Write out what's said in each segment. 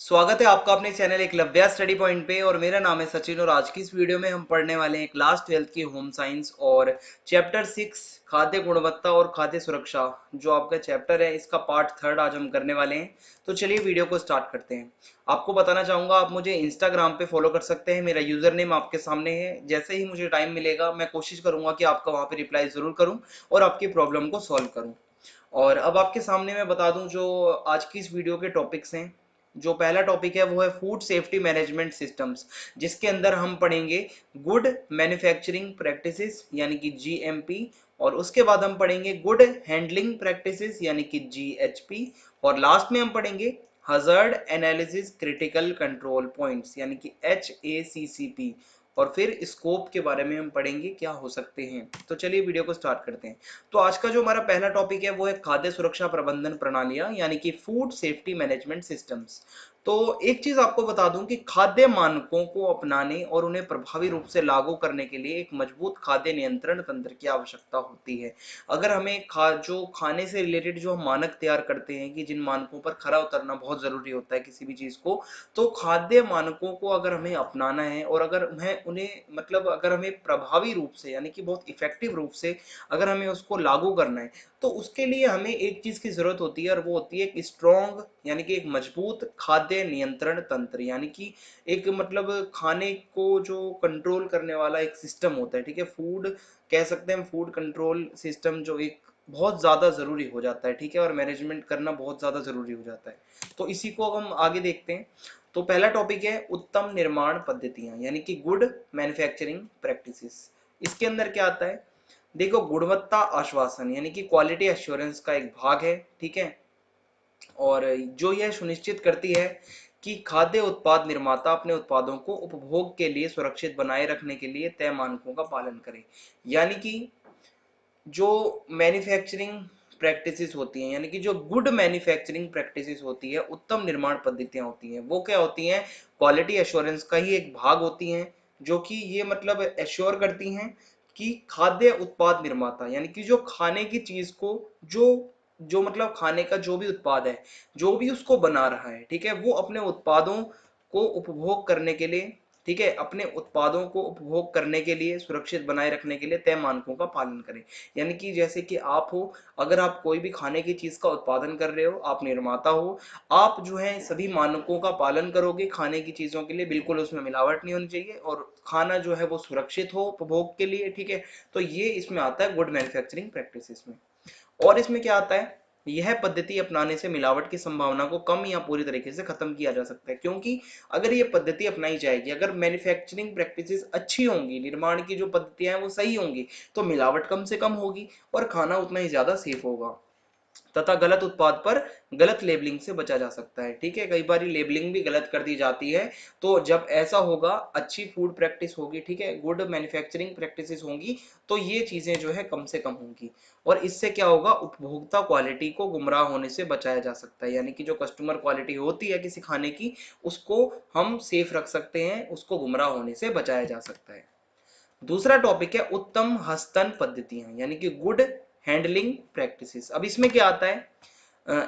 स्वागत है आपका अपने चैनल एकलव्या स्टडी पॉइंट पे। और मेरा नाम है सचिन और आज की इस वीडियो में हम पढ़ने वाले हैं क्लास 12 की होम साइंस और चैप्टर 6 खाद्य गुणवत्ता और खाद्य सुरक्षा। जो आपका चैप्टर है इसका पार्ट 3 आज हम करने वाले हैं। तो चलिए वीडियो को स्टार्ट करते हैं। आपको बताना चाहूंगा आप मुझे इंस्टाग्राम पे फॉलो कर सकते हैं। मेरा यूजर नेम आपके सामने है। जैसे ही मुझे टाइम मिलेगा मैं कोशिश करूंगा कि आपका वहां पे रिप्लाई जरूर करूं और आपकी प्रॉब्लम को सॉल्व करूं। और अब आपके सामने मैं बता दूं जो आज की इस वीडियो के टॉपिक्स हैं। जो पहला टॉपिक है वो है फूड सेफ्टी मैनेजमेंट सिस्टम्स, जिसके अंदर हम पढ़ेंगे गुड मैन्युफैक्चरिंग प्रैक्टिसेस यानी कि जीएमपी। और उसके बाद हम पढ़ेंगे गुड हैंडलिंग प्रैक्टिसेस यानी कि जीएचपी। और लास्ट में हम पढ़ेंगे hazard analysis critical control points यानी कि HACCP। और फिर स्कोप के बारे में हम पढ़ेंगे क्या हो सकते हैं। तो चलिए वीडियो को स्टार्ट करते हैं। तो आज का जो हमारा पहला टॉपिक है वो है खाद्य सुरक्षा प्रबंधन प्रणालियां यानी कि फूड सेफ्टी मैनेजमेंट सिस्टम्स। तो एक चीज आपको बता दूं कि खाद्य मानकों को अपनाने और उन्हें प्रभावी रूप से लागू करने के लिए एक मजबूत खाद्य नियंत्रण तंत्र की आवश्यकता होती है। अगर हमें जो खाने से रिलेटेड जो हम मानक तैयार करते हैं कि जिन मानकों पर खरा उतरना बहुत जरूरी होता है किसी भी चीज को, तो खाद्य मानकों को अगर हमें अपनाना है और अगर हमें उन्हें मतलब अगर हमें प्रभावी रूप से यानी कि बहुत इफेक्टिव रूप से अगर हमें उसको लागू करना है, तो उसके लिए हमें एक चीज की जरूरत होती है और वो होती है एक स्ट्रॉन्ग यानी कि एक मजबूत खाद्य नियंत्रण तंत्र। यानी कि एक मतलब खाने को जो कंट्रोल करने वाला एक सिस्टम होता है। ठीक है, फूड कह सकते हैं, फूड कंट्रोल सिस्टम जो एक बहुत ज्यादा जरूरी हो जाता है। ठीक है, और मैनेजमेंट करना बहुत ज्यादा जरूरी हो जाता है। तो इसी को हम आगे देखते हैं। तो पहला टॉपिक है उत्तम निर्माण पद्धतियां यानी कि गुड मैन्युफैक्चरिंग प्रैक्टिसेस। इसके अंदर क्या आता है, देखो गुणवत्ता आश्वासन यानी कि क्वालिटी एश्योरेंस का एक भाग है। ठीक है, और जो यह सुनिश्चित करती है कि खाद्य उत्पाद निर्माता अपने उत्पादों को उपभोग के लिए सुरक्षित बनाए रखने के लिए तय मानकों का पालन करें। यानी कि जो मैन्युफैक्चरिंग प्रैक्टिसेस होती हैं यानी कि जो गुड मैन्युफैक्चरिंग प्रैक्टिसेस होती है, उत्तम निर्माण पद्धतियां होती हैं, वो क्या होती हैं, क्वालिटी एश्योरेंस का ही एक भाग होती हैं। जो कि ये मतलब एश्योर करती हैं कि खाद्य उत्पाद निर्माता यानी कि जो खाने की चीज को जो जो मतलब खाने का जो भी उत्पाद है, जो भी उसको बना रहा है, ठीक है, वो अपने उत्पादों को उपभोग करने के लिए, ठीक है, अपने उत्पादों को उपभोग करने के लिए सुरक्षित बनाए रखने के लिए तय मानकों का पालन करें। यानी कि जैसे कि आप हो, अगर आप कोई भी खाने की चीज का उत्पादन कर रहे हो, आप निर्माता हो, आप जो है सभी मानकों का पालन करोगे खाने की चीजों के लिए। बिल्कुल उसमें मिलावट नहीं होनी चाहिए और खाना जो है वो सुरक्षित हो उपभोग के लिए। ठीक है, तो ये इसमें आता है गुड मैन्युफैक्चरिंग प्रैक्टिसेस में। और इसमें क्या आता है, यह पद्धति अपनाने से मिलावट की संभावना को कम या पूरी तरीके से खत्म किया जा सकता है। क्योंकि अगर ये पद्धति अपनाई जाएगी, अगर मैन्युफैक्चरिंग प्रैक्टिसेस अच्छी होंगी, निर्माण की जो पद्धतियां हैं वो सही होंगी, तो मिलावट कम से कम होगी और खाना उतना ही ज्यादा सेफ होगा तथा गलत उत्पाद पर गलत लेबलिंग से बचा जा सकता है। ठीक है, कई बार लेबलिंग भी गलत कर दी जाती है। तो जब ऐसा होगा, अच्छी फूड प्रैक्टिस होगी, ठीक है, गुड मैन्युफैक्चरिंग प्रैक्टिसेस होंगी, तो ये चीजें जो है कम से कम होंगी। और इससे क्या होगा, उपभोक्ता क्वालिटी को गुमराह होने से बचाया जा सकता है। यानी कि जो कस्टमर क्वालिटी होती है किसी खाने की, उसको हम सेफ रख सकते हैं, उसको गुमराह होने से बचाया जा सकता है। दूसरा टॉपिक है उत्तम हस्तन पद्धतियां यानी कि गुड हैंडलिंग प्रैक्टिसेस। अब इसमें क्या आता है,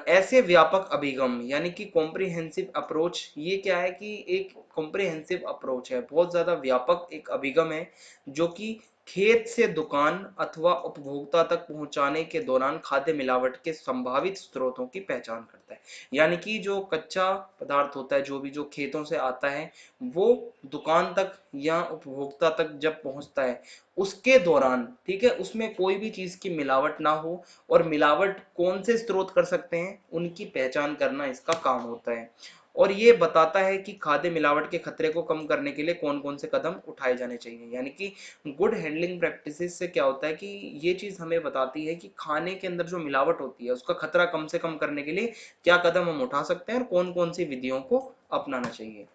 ऐसे व्यापक अभिगम यानी कि कॉम्प्रिहेंसिव अप्रोच। ये क्या है कि एक कॉम्प्रिहेंसिव अप्रोच है, बहुत ज्यादा व्यापक एक अभिगम है, जो कि खेत से दुकान अथवा उपभोक्ता तक पहुंचाने के दौरान खाद्य मिलावट के संभावित स्रोतों की पहचान करता है। यानी कि जो कच्चा पदार्थ होता है, जो भी जो खेतों से आता है, वो दुकान तक या उपभोक्ता तक जब पहुंचता है, उसके दौरान, ठीक है, उसमें कोई भी चीज की मिलावट ना हो। और मिलावट कौन से स्रोत कर सकते हैं, उनकी पहचान करना इसका काम होता है। और ये बताता है कि खाद्य मिलावट के खतरे को कम करने के लिए कौन कौन से कदम उठाए जाने चाहिए। यानी कि गुड हैंडलिंग प्रैक्टिसेस से क्या होता है कि ये चीज हमें बताती है कि खाने के अंदर जो मिलावट होती है उसका खतरा कम से कम करने के लिए क्या कदम हम उठा सकते हैं और कौन कौन सी विधियों को अपनाना चाहिए।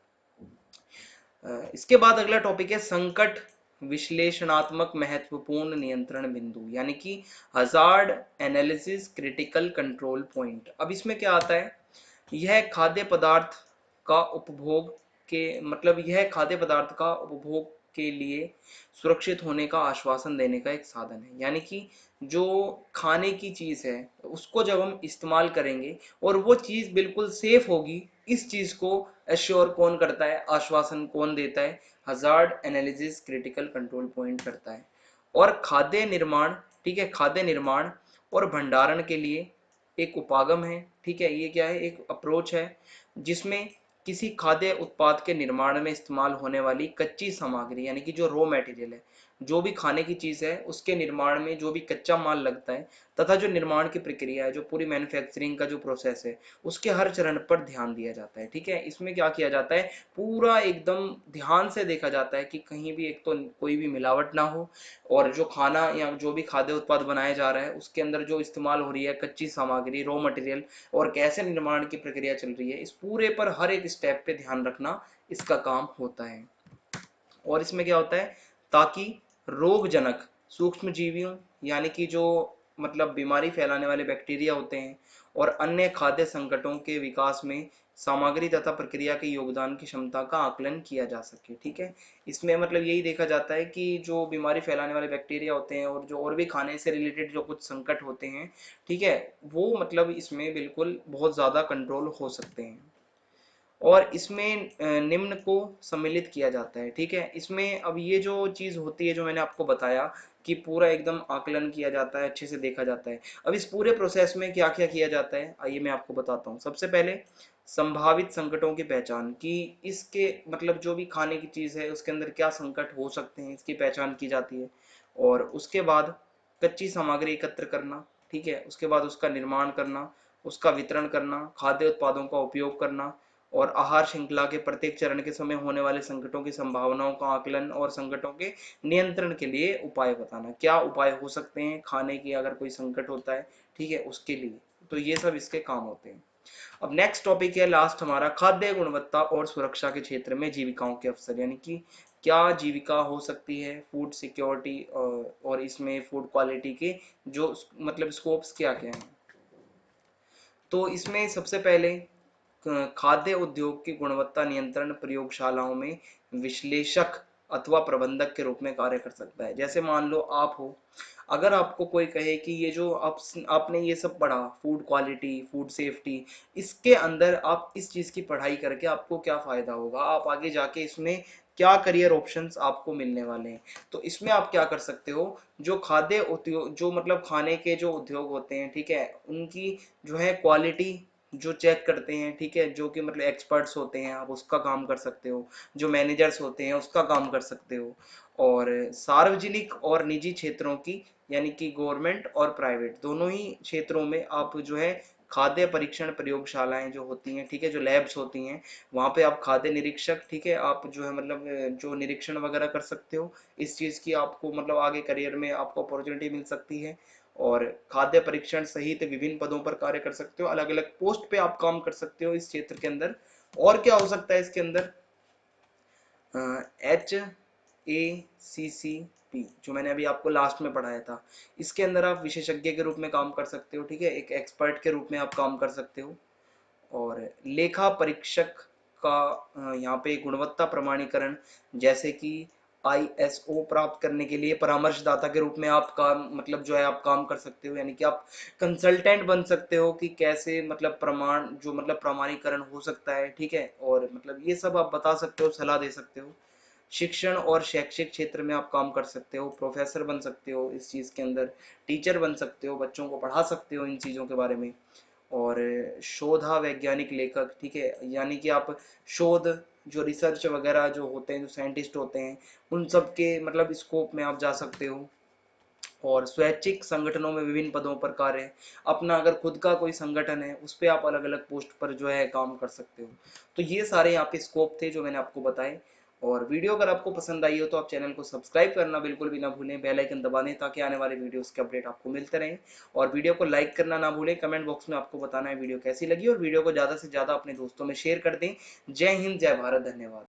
इसके बाद अगला टॉपिक है संकट विश्लेषणात्मक महत्वपूर्ण नियंत्रण बिंदु यानी कि hazard analysis critical control point. अब इसमें क्या आता है, यह खाद्य पदार्थ का उपभोग के मतलब यह खाद्य पदार्थ का उपभोग के लिए सुरक्षित होने का आश्वासन देने का एक साधन है। यानी कि जो खाने की चीज़ है उसको जब हम इस्तेमाल करेंगे और वो चीज़ बिल्कुल सेफ होगी, इस चीज़ को एश्योर कौन करता है, आश्वासन कौन देता है, hazard analysis critical control point करता है। और खाद्य निर्माण, ठीक है, खाद्य निर्माण और भंडारण के लिए एक उपागम है, ठीक है, ये क्या है, एक अप्रोच है जिसमें किसी खाद्य उत्पाद के निर्माण में इस्तेमाल होने वाली कच्ची सामग्री यानी कि जो रॉ मटेरियल है, जो भी खाने की चीज़ है उसके निर्माण में जो भी कच्चा माल लगता है तथा जो निर्माण की प्रक्रिया है, जो पूरी मैन्युफैक्चरिंग का जो प्रोसेस है, उसके हर चरण पर ध्यान दिया जाता है। ठीक है, इसमें क्या किया जाता है, पूरा एकदम ध्यान से देखा जाता है कि कहीं भी एक तो कोई भी मिलावट ना हो, और जो खाना या जो भी खाद्य उत्पाद बनाया जा रहा है उसके अंदर जो इस्तेमाल हो रही है कच्ची सामग्री, रॉ मटेरियल, और कैसे निर्माण की प्रक्रिया चल रही है, इस पूरे पर हर एक स्टेप पे ध्यान रखना इसका काम होता है। और इसमें क्या होता है, ताकि रोगजनक सूक्ष्म जीवियों यानी कि जो मतलब बीमारी फैलाने वाले बैक्टीरिया होते हैं और अन्य खाद्य संकटों के विकास में सामग्री तथा प्रक्रिया के योगदान की क्षमता का आकलन किया जा सके। ठीक है, इसमें मतलब यही देखा जाता है कि जो बीमारी फैलाने वाले बैक्टीरिया होते हैं और जो और भी खाने से रिलेटेड जो कुछ संकट होते हैं, ठीक है, वो मतलब इसमें बिल्कुल बहुत ज़्यादा कंट्रोल हो सकते हैं। और इसमें निम्न को सम्मिलित किया जाता है। ठीक है, इसमें अब ये जो चीज़ होती है जो मैंने आपको बताया कि पूरा एकदम आकलन किया जाता है, अच्छे से देखा जाता है। अब इस पूरे प्रोसेस में क्या क्या किया जाता है, आइए मैं आपको बताता हूँ। सबसे पहले संभावित संकटों की पहचान, कि इसके मतलब जो भी खाने की चीज़ है उसके अंदर क्या संकट हो सकते हैं, इसकी पहचान की जाती है। और उसके बाद कच्ची सामग्री एकत्र करना, ठीक है, उसके बाद उसका निर्माण करना, उसका वितरण करना, खाद्य उत्पादों का उपयोग करना, और आहार श्रृंखला के प्रत्येक चरण के समय होने वाले संकटों की संभावनाओं का आकलन और संकटों के नियंत्रण के लिए उपाय बताना, क्या उपाय हो सकते हैं खाने की अगर कोई संकट होता है, ठीक है, उसके लिए। तो ये सब इसके काम होते हैं। अब नेक्स्ट टॉपिक है लास्ट हमारा, खाद्य गुणवत्ता और सुरक्षा के क्षेत्र में जीविकाओं के अवसर, यानी कि क्या जीविका हो सकती है, फूड सिक्योरिटी और इसमें फूड क्वालिटी के जो मतलब स्कोप्स क्या क्या हैं। तो इसमें सबसे पहले खाद्य उद्योग की गुणवत्ता नियंत्रण प्रयोगशालाओं में विश्लेषक अथवा प्रबंधक के रूप में कार्य कर सकता है। जैसे मान लो आप हो, अगर आपको कोई कहे कि ये जो आपने ये सब पढ़ा, फूड क्वालिटी, फूड सेफ्टी, इसके अंदर आप इस चीज़ की पढ़ाई करके आपको क्या फ़ायदा होगा, आप आगे जाके इसमें क्या करियर ऑप्शंस आपको मिलने वाले हैं। तो इसमें आप क्या कर सकते हो, जो खाद्य उद्योग, जो मतलब खाने के जो उद्योग होते हैं, ठीक है, उनकी जो है क्वालिटी जो चेक करते हैं, ठीक है, जो कि मतलब एक्सपर्ट्स होते हैं, आप उसका काम कर सकते हो। जो मैनेजर्स होते हैं उसका काम कर सकते हो। और सार्वजनिक और निजी क्षेत्रों की, यानी कि गवर्नमेंट और प्राइवेट दोनों ही क्षेत्रों में आप जो है खाद्य परीक्षण प्रयोगशालाएं जो होती हैं, ठीक है, जो लैब्स होती हैं, वहाँ पे आप खाद्य निरीक्षक, ठीक है, आप जो है मतलब जो निरीक्षण वगैरह कर सकते हो। इस चीज़ की आपको मतलब आगे करियर में आपको अपॉर्चुनिटी मिल सकती है। और खाद्य परीक्षण सहित विभिन्न पदों पर कार्य कर सकते हो, अलग अलग पोस्ट पे आप काम कर सकते हो इस क्षेत्र के अंदर। और क्या हो सकता है इसके अंदर, HACCP जो मैंने अभी आपको लास्ट में पढ़ाया था, इसके अंदर आप विशेषज्ञ के रूप में काम कर सकते हो, ठीक है, एक एक्सपर्ट के रूप में आप काम कर सकते हो। और लेखा परीक्षक का यहाँ पे गुणवत्ता प्रमाणीकरण, जैसे कि ISO प्राप्त करने के लिए परामर्शदाता के रूप में आप काम मतलब जो है आप काम कर सकते हो, यानी कि आप कंसल्टेंट बन सकते हो कि कैसे मतलब प्रमाण जो मतलब प्रमाणीकरण हो सकता है, ठीक है, और मतलब ये सब आप बता सकते हो, सलाह दे सकते हो। शिक्षण और शैक्षिक क्षेत्र में आप काम कर सकते हो, प्रोफेसर बन सकते हो इस चीज़ के अंदर, टीचर बन सकते हो, बच्चों को पढ़ा सकते हो इन चीज़ों के बारे में। और शोधा वैज्ञानिक लेखक, ठीक है, यानी कि आप शोध जो रिसर्च वगैरह जो होते हैं, जो साइंटिस्ट होते हैं, उन सब के मतलब स्कोप में आप जा सकते हो। और स्वैच्छिक संगठनों में विभिन्न पदों पर कार्य, अपना अगर खुद का कोई संगठन है उस पर आप अलग अलग पोस्ट पर जो है काम कर सकते हो। तो ये सारे यहाँ पे स्कोप थे जो मैंने आपको बताए। और वीडियो अगर आपको पसंद आई हो तो आप चैनल को सब्सक्राइब करना बिल्कुल भी ना भूलें, बेल आइकन दबा दें ताकि आने वाले वीडियोस के अपडेट आपको मिलते रहें। और वीडियो को लाइक करना ना भूलें, कमेंट बॉक्स में आपको बताना है वीडियो कैसी लगी, और वीडियो को ज़्यादा से ज़्यादा अपने दोस्तों में शेयर कर दें। जय हिंद, जय भारत, धन्यवाद।